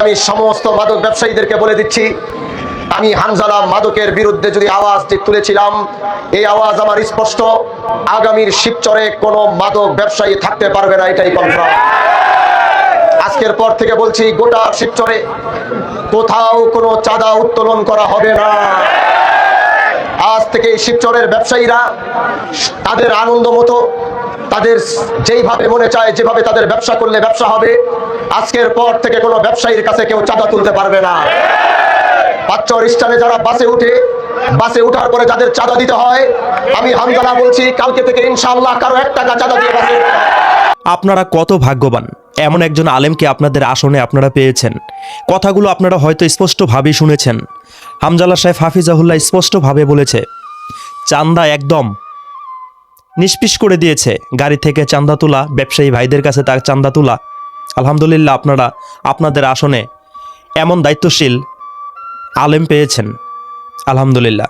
আমি সমস্ত মাদক ব্যবসায়ীদেরকে বলে দিচ্ছি, আমি হানজালা মাদকের বিরুদ্ধে যদি আওয়াজটি তুলেছিলাম, এই আওয়াজ আমার স্পষ্ট। আগামীর শিবচরে কোনো মাদক ব্যবসায়ী থাকতে পারবে না, এটাই কনফার্ম। আজকের পর থেকে বলছি, গোটা শিবচরে কোথাও কোনো চাঁদা উত্তোলন করা হবে না। আজ থেকে শিবচরের ব্যবসায়ীরা তাদের আনন্দ মতো, তাদের যেইভাবে মনে চায়, যেভাবে তাদের ব্যবসা করলে ব্যবসা হবে। আজকের পর থেকে কোনো ব্যবসায়ীর কাছে কেউ চাঁদা তুলতে পারবে না। পাঁচচর স্থানে যারা বাসে উঠার পরে যাদের চাঁদা দিতে হয়, আমি হামজালা বলছি, কালকে থেকে ইনশাআল্লাহ কারো 1 টাকা চাঁদা দিয়ে বাসে। আপনারা কত ভাগ্যবান, এমন একজন আলেমকে আপনাদের আসনে আপনারা পেয়েছেন। কথাগুলো আপনারা হয়তো স্পষ্টভাবেই শুনেছেন। হামজালা সাহেব হাফিজাহুল্লাহ স্পষ্টভাবে বলেছে, চাঁদা একদম নিষ্পিস করে দিয়েছে। গাড়ি থেকে চাঁদা তোলা, ব্যবসায়ী ভাইদের কাছে তার চাঁদা তোলা। আলহামদুলিল্লাহ, আপনারা আপনাদের আসনে এমন দায়িত্বশীল আলেম পেয়েছেন। আলহামদুলিল্লাহ।